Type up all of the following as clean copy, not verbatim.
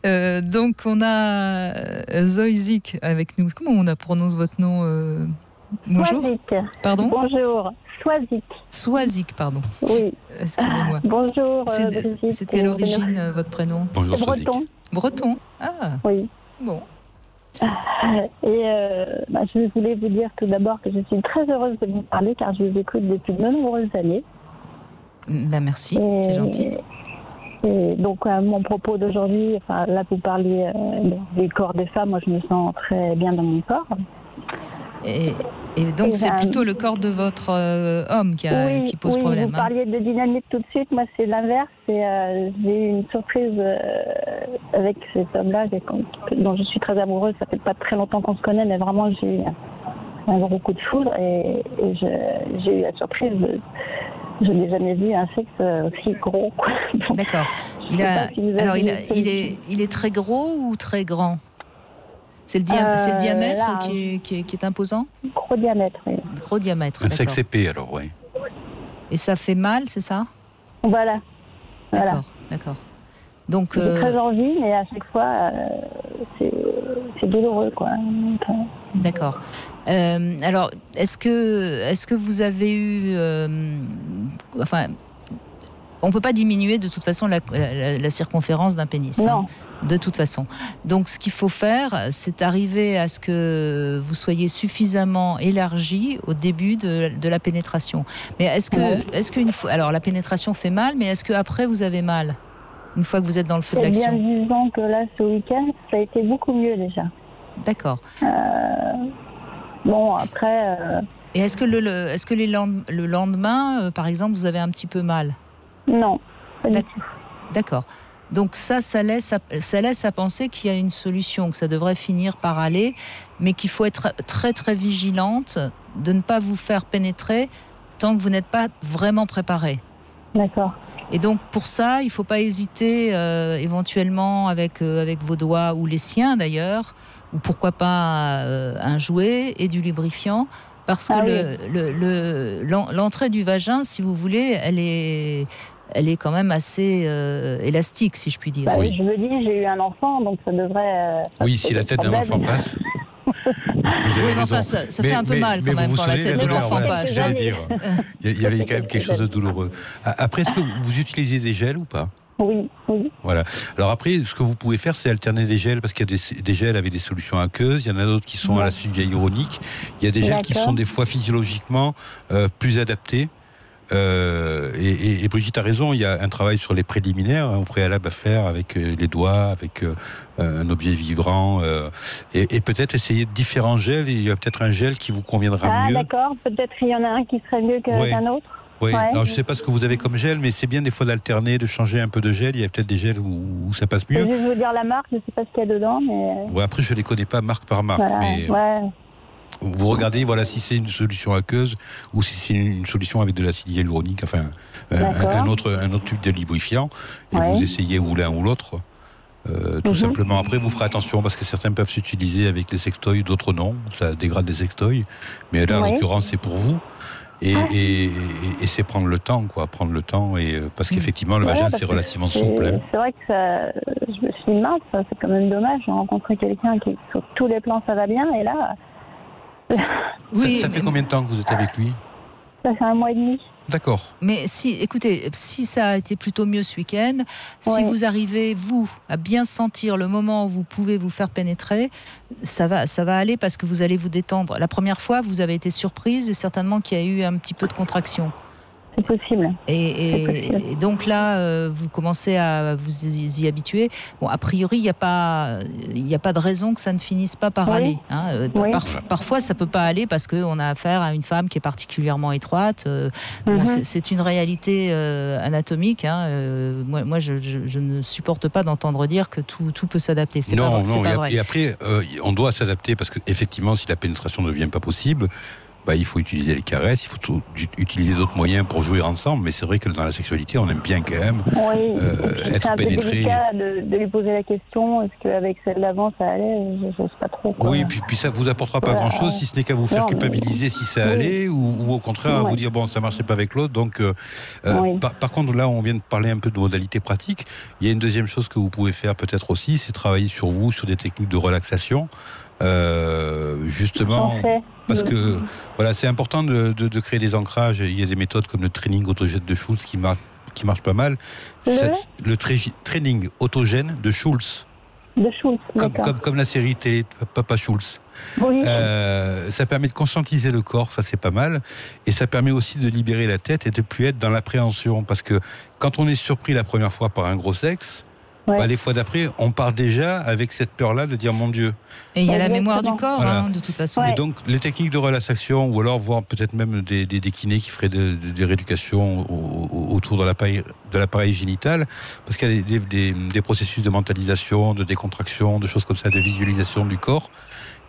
Donc on a Zoïzik avec nous. Comment on prononce votre nom bonjour. Swazik. Pardon. Bonjour. Swazik. Swazik, pardon. Oui. Excusez-moi. Bonjour. C'est quelle origine votre prénom? Bonjour Swazik. Breton. Breton. Ah. Oui. Bon. Et je voulais vous dire tout d'abord que je suis très heureuse de vous parler car je vous écoute depuis de nombreuses années. Merci, c'est gentil. Et donc, mon propos d'aujourd'hui, là, vous parliez du corps des femmes. Moi, je me sens très bien dans mon corps. Et donc, c'est plutôt le corps de votre homme qui pose problème. Vous parliez de dynamite tout de suite. Moi, c'est l'inverse. J'ai eu une surprise avec cet homme-là dont je suis très amoureuse. Ça fait pas très longtemps qu'on se connaît, mais vraiment, j'ai eu un gros coup de foudre et j'ai eu la surprise je n'ai jamais vu un sexe aussi gros. D'accord. Il est très gros ou très grand? C'est le diamètre qui est imposant? Gros diamètre, oui. Gros diamètre. Un sexe épais, alors, oui. Et ça fait mal, c'est ça? Voilà. D'accord. Donc, j'ai très envie, mais à chaque fois, c'est douloureux, quoi. D'accord. Alors, est-ce que vous avez eu... on ne peut pas diminuer de toute façon la circonférence d'un pénis. Non. Hein, de toute façon. Donc, ce qu'il faut faire, c'est arriver à ce que vous soyez suffisamment élargi au début de la pénétration. Mais est-ce qu'une fois... Alors, la pénétration fait mal, mais est-ce qu'après, vous avez mal? Une fois que vous êtes dans le feu de l'action? Eh bien, disons que là, ce week-end, ça a été beaucoup mieux déjà. D'accord. Bon, après... Et est-ce que le lendemain, par exemple, vous avez un petit peu mal? Non, pas du tout. D'accord. Donc ça laisse à penser qu'il y a une solution, que ça devrait finir par aller, mais qu'il faut être très très vigilante de ne pas vous faire pénétrer tant que vous n'êtes pas vraiment préparé. D'accord. Et donc pour ça, il ne faut pas hésiter éventuellement avec vos doigts ou les siens d'ailleurs, ou pourquoi pas un jouet et du lubrifiant, parce que l'entrée du vagin, si vous voulez, elle est quand même assez élastique, si je puis dire. Oui. Je me dis, j'ai eu un enfant, donc ça devrait... oui, si la tête d'un enfant passe... Oui, mais enfin, ça fait un peu mal quand même quand la tête de l'enfant passe. J'allais dire, il y avait quand même quelque chose de douloureux. Après, est-ce que vous utilisez des gels ou pas? Oui. Voilà. Alors après, ce que vous pouvez faire, c'est alterner des gels, parce qu'il y a des gels avec des solutions aqueuses, il y en a d'autres qui sont à l'acide hyaluronique, il y a des gels qui sont des fois physiologiquement plus adaptés. Et Brigitte a raison, il y a un travail sur les préliminaires, au préalable à faire avec les doigts, avec un objet vibrant, et peut-être essayer différents gels. Il y a peut-être un gel qui vous conviendra mieux. Ah d'accord, peut-être qu'il y en a un qui serait mieux qu'un autre. Oui, alors je ne sais pas ce que vous avez comme gel, mais c'est bien des fois d'alterner, de changer un peu de gel. Il y a peut-être des gels où ça passe mieux. Je vais vous dire la marque, je ne sais pas ce qu'il y a dedans. Mais... Ouais, après, je ne les connais pas marque par marque. Voilà, mais vous regardez si c'est une solution aqueuse ou si c'est une solution avec de l'acide hyaluronique, enfin un autre type de lubrifiant, et vous essayez ou l'un ou l'autre. Tout simplement. Après, vous ferez attention parce que certains peuvent s'utiliser avec les sextoys, d'autres non. Ça dégrade les sextoys. Mais là, en l'occurrence, c'est pour vous. Et c'est prendre le temps, parce qu'effectivement, le vagin, c'est relativement souple. Hein. C'est vrai que je me suis dit, mince, c'est quand même dommage. J'ai rencontré quelqu'un qui, sur tous les plans, ça va bien, et là... ça fait combien de temps que vous êtes avec lui? Ça fait 1 mois et demi. D'accord. Mais écoutez, si ça a été plutôt mieux ce week-end, si vous arrivez, vous, à bien sentir le moment où vous pouvez vous faire pénétrer, ça va aller parce que vous allez vous détendre. La première fois, vous avez été surprise et certainement qu'il y a eu un petit peu de contraction. C'est possible. Et donc là, vous commencez à vous y habituer. Bon, a priori, il n'y a pas de raison que ça ne finisse pas par aller. Hein. Parfois, ça peut pas aller parce qu'on a affaire à une femme qui est particulièrement étroite. C'est une réalité anatomique. Hein. Moi, je ne supporte pas d'entendre dire que tout peut s'adapter. C'est pas vrai. Et après, on doit s'adapter parce qu'effectivement, si la pénétration ne devient pas possible, il faut utiliser les caresses, il faut utiliser d'autres moyens pour jouir ensemble, mais c'est vrai que dans la sexualité, on aime bien quand même être pénétré. C'est un peu délicat de lui poser la question, est-ce qu'avec celle d'avant ça allait? Je sais pas trop. Oui, puis ça vous apportera pas grand-chose, si ce n'est qu'à vous faire culpabiliser si ça allait, ou au contraire à vous dire, bon, ça marchait pas avec l'autre. Donc, par contre, là, on vient de parler un peu de modalités pratiques. Il y a une deuxième chose que vous pouvez faire peut-être aussi, c'est travailler sur vous, sur des techniques de relaxation. Justement, parce que voilà, c'est important de créer des ancrages. Il y a des méthodes comme le training autogène de Schultz qui marche pas mal. Le training autogène de Schultz. Comme la série télé Papa Schultz. Oui. Ça permet de conscientiser le corps, ça c'est pas mal, et ça permet aussi de libérer la tête et de plus être dans l'appréhension, parce que quand on est surpris la première fois par un gros sexe, les fois d'après, on part déjà avec cette peur-là de dire mon Dieu. Et il y a la mémoire du corps, de toute façon. Et donc, les techniques de relaxation, ou alors voir peut-être même des kinés qui feraient des rééducations autour de l'appareil génital, parce qu'il y a des processus de mentalisation, de décontraction, de choses comme ça, de visualisation du corps,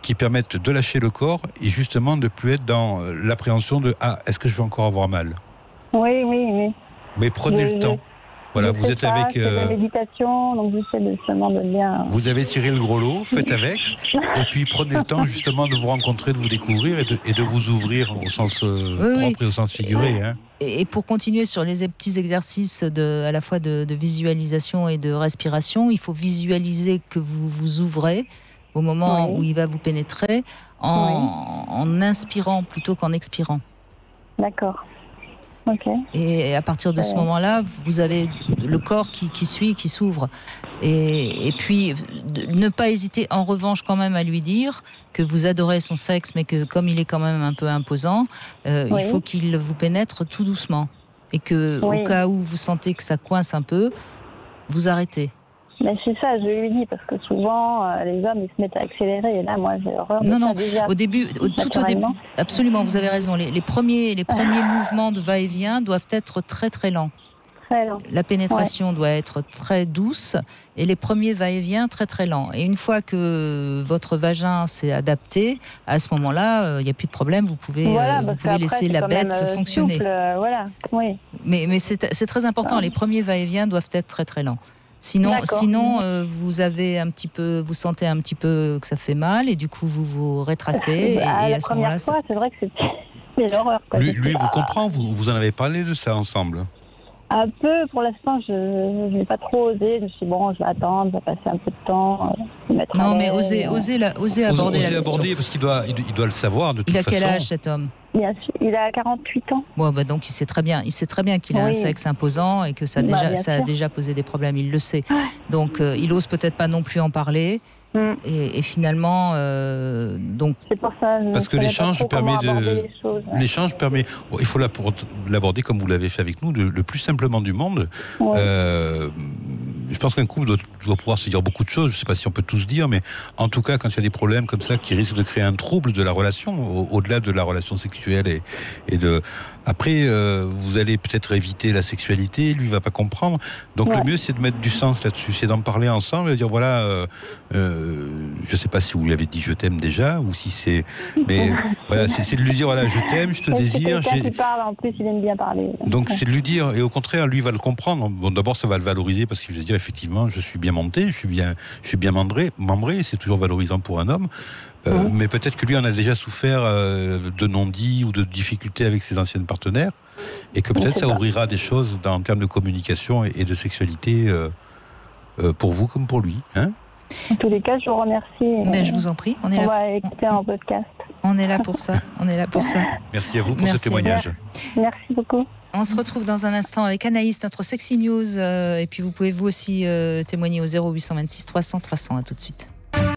qui permettent de lâcher le corps et justement de plus être dans l'appréhension de « Ah, est-ce que je vais encore avoir mal ?» Oui. Mais prenez le temps. Voilà, vous êtes avec. La méditation, donc j'essaie justement de bien. Vous avez tiré le gros lot, faites avec, et puis prenez le temps justement de vous rencontrer, de vous découvrir et de vous ouvrir au sens propre et au sens figuré. Hein. Et pour continuer sur les petits exercices à la fois de visualisation et de respiration, il faut visualiser que vous vous ouvrez au moment où il va vous pénétrer en inspirant plutôt qu'en expirant. D'accord. Okay. Et à partir de ce moment-là, vous avez le corps qui suit, qui s'ouvre. Et puis, ne pas hésiter en revanche quand même à lui dire que vous adorez son sexe, mais que comme il est quand même un peu imposant, il faut qu'il vous pénètre tout doucement. Et que au cas où vous sentez que ça coince un peu, vous arrêtez. Mais c'est ça, je lui dis, parce que souvent, les hommes, ils se mettent à accélérer, et là, moi, j'ai horreur de ça déjà. Au début, absolument, vous avez raison. Les premiers mouvements de va-et-vient doivent être très, très lents. Très lent. La pénétration doit être très douce, et les premiers va-et-vient très, très lents. Et une fois que votre vagin s'est adapté, à ce moment-là, il n'y a plus de problème, vous pouvez laisser la bête fonctionner. Souple, Mais c'est très important, les premiers va-et-vient doivent être très, très lents. Sinon, vous avez vous sentez un petit peu que ça fait mal et du coup vous vous rétractez. Et à ce moment-là, c'est vrai que c'est l'horreur. Lui vous comprend, vous en avez parlé de ça ensemble? Un peu, pour l'instant, je n'ai pas trop osé. Je me suis dit, bon, je vais attendre, ça va passer un peu de temps. Non, mais osez aborder la question. Aborder, parce qu'il doit le savoir de toute façon. Il a quel âge cet homme? Bien sûr, il a 48 ans. Bon, donc il sait très bien qu'il a un sexe imposant et que ça a déjà posé des problèmes, il le sait. Donc il ose peut-être pas non plus en parler. Et finalement, donc. C'est pour ça. Parce que l'échange permet il faut l'aborder comme vous l'avez fait avec nous, le plus simplement du monde. Je pense qu'un couple doit pouvoir se dire beaucoup de choses. Je ne sais pas si on peut tous dire, mais en tout cas, quand il y a des problèmes comme ça qui risquent de créer un trouble de la relation, au-delà de la relation sexuelle et de. Après, vous allez peut-être éviter la sexualité, lui va pas comprendre. Donc le mieux, c'est de mettre du sens là-dessus, c'est d'en parler ensemble et de dire voilà, je sais pas si vous lui avez dit je t'aime déjà ou si c'est, mais voilà, c'est de lui dire voilà, je t'aime, je te désire. Qui parle, en plus, il aime bien parler. Donc c'est de lui dire, et au contraire, lui va le comprendre. Bon, d'abord, ça va le valoriser parce qu'il va se dire effectivement, je suis bien monté, je suis bien membré, c'est toujours valorisant pour un homme. Mais peut-être que lui en a déjà souffert de non-dits ou de difficultés avec ses anciennes partenaires, et que peut-être ça ouvrira des choses en termes de communication et de sexualité pour vous comme pour lui. Hein? En tous les cas, je vous remercie. Mais je vous en prie. On va écouter un podcast. On est là pour ça. Merci à vous pour ce témoignage. Merci beaucoup. On se retrouve dans un instant avec Anaïs, notre Sexy News. Et puis vous pouvez vous aussi témoigner au 0826 300 300. À tout de suite.